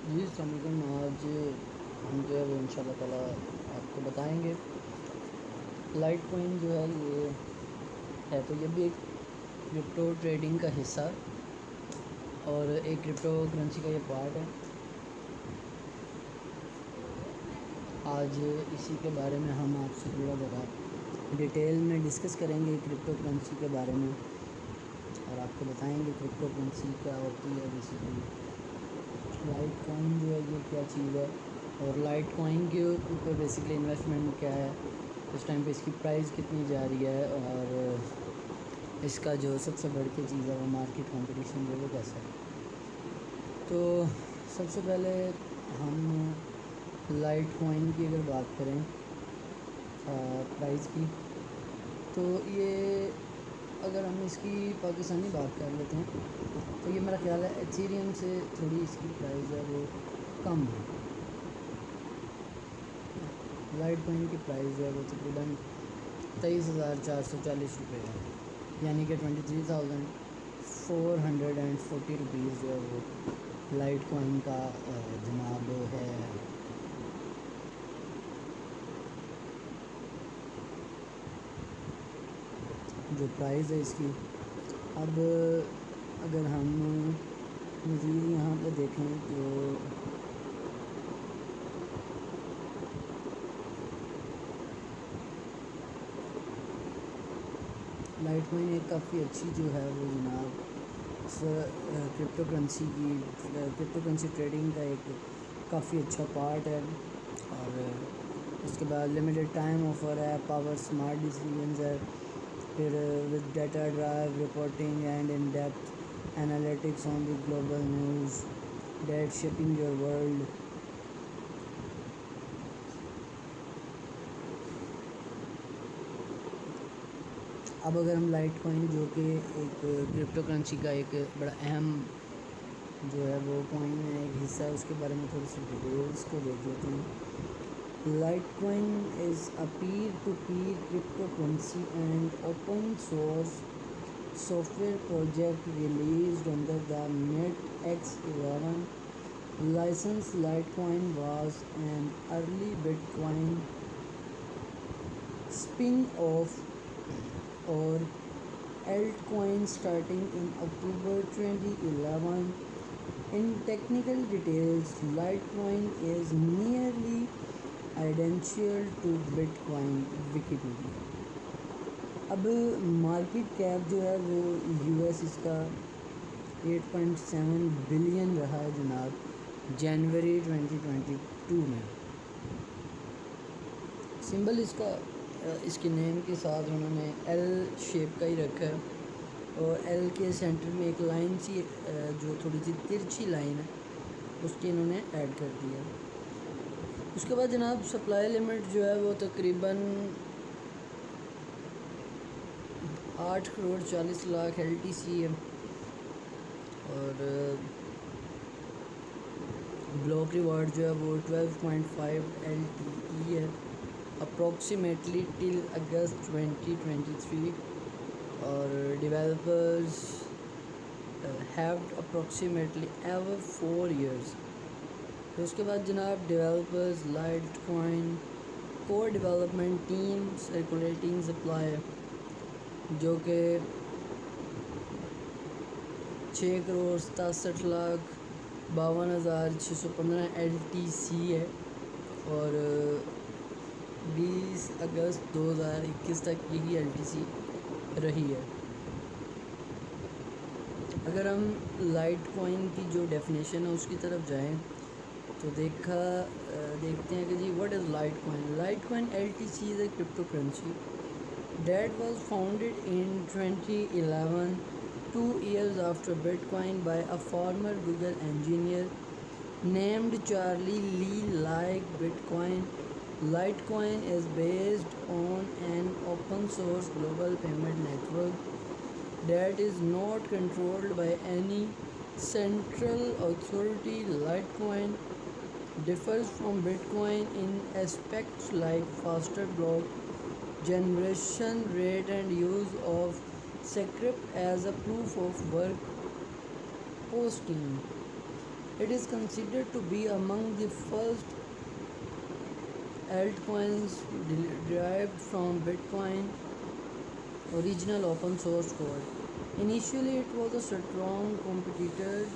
جی السلام علیکم۔ آج ہم جو ہے وہ ان شاء اللہ تعالیٰ آپ کو بتائیں گے لائٹ کوئن جو ہے یہ ہے، تو یہ بھی ایک کرپٹو ٹریڈنگ کا حصہ اور ایک کرپٹو کرنسی کا یہ پارٹ ہے۔ آج اسی کے بارے میں ہم آپ سے تھوڑا ذرا ڈیٹیل میں ڈسکس کریں گے کرپٹو کرنسی کے بارے میں، اور آپ کو بتائیں گے کرپٹو کرنسی کیا ہوتی ہے، بیسیکلی لائٹ کوئن جو ہے یہ کیا چیز ہے، اور لائٹ کوئن کے اوپر بیسکلی انویسٹمنٹ کیا ہے، اس ٹائم پہ اس کی پرائز کتنی جا رہی ہے، اور اس کا جو سب سے بڑھ کے چیز ہے وہ مارکیٹ کمپٹیشن جو ہے وہ کیسا ہے۔ تو سب سے پہلے ہم لائٹ کوئن کی اگر بات کریں پرائز کی، تو یہ اگر ہم اس کی پاکستانی بات کر لیتے ہیں تو یہ میرا خیال ہے ایتھیریم سے تھوڑی اس کی پرائز ہے وہ کم ہے۔ لائٹ کوئن کی پرائز ہے وہ تقریباً 23,440 روپے ہے، یعنی کہ 23,440 روپیز جو ہے وہ لائٹ کوئن کا جناب ہے۔ جو پرائز ہے اس کی، اب اگر ہم مزید یہاں پہ دیکھیں تو لائٹ کوئن ایک کافی اچھی جو ہے وہ جناب کرپٹو کرنسی ٹریڈنگ کا ایک کافی اچھا پارٹ ہے، اور اس کے بعد لمیٹڈ ٹائم آفر ہے، پاور سمارٹ ڈیسیژنز ہے، پھر with data driven reporting and in depth analytics on the global news that shaping your world. اب اگر ہم لائٹ کوئن جو کہ ایک کرپٹو کرنسی کا ایک بڑا اہم جو ہے وہ کوئن ہے، ایک حصہ ہے، اس کے بارے میں تھوڑی سی ڈیٹیلس کو دیکھ لیتے ہیں۔ Litecoin is a peer to peer cryptocurrency and open source software project released under the net X11 license. Litecoin was an early Bitcoin spin-off or altcoin starting in October 2011. In technical details, Litecoin is nearly identical to Bitcoin. Wikipedia. اب market cap جو ہے وہ US اس کا 8.7 billion رہا ہے جناب جنوری 2022 میں۔ Symbol اس کی نیم کے ساتھ انہوں نے ایل شیپ کا ہی رکھا ہے، اور ایل کے سینٹر میں ایک لائن سی جو تھوڑی سی ترچھی لائن ہے اس کی انہوں نے ایڈ کر دیا۔ اس کے بعد جناب سپلائی لیمٹ جو ہے وہ تقریباً 8,40,00,000 LTC ہے، اور بلاک ریوارڈ جو ہے وہ 12.5 LTE ہے اپروکسیمیٹلی ٹل اگست 2023، اور ڈیولپرز ہیوڈ اپروکسیمیٹلی ایور 4 years۔ پھر اس کے بعد جناب ڈیولپرز لائٹ کوئن کو ڈیولپمنٹ ٹیم سرکولیٹنگ سپلائی جو کہ 6,67,52,615 LTC ہے، اور 20 اگست 2021 تک یہی LTC رہی ہے۔ اگر ہم لائٹ کوئن کی جو ڈیفینیشن ہے اس کی طرف جائیں تو دیکھتے ہیں کہ جی what is Litecoin. Litecoin LTC is a cryptocurrency that was founded in 2011, 2 years after Bitcoin, by a former Google engineer named Charlie Lee. Like Bitcoin, Litecoin is based on an open source global payment network that is not controlled by any central authority. Litecoin differs from Bitcoin in aspects like faster block generation rate and use of script as a proof of work posting. It is considered to be among the first altcoins derived from Bitcoin original open source code. Initially, it was a strong competitor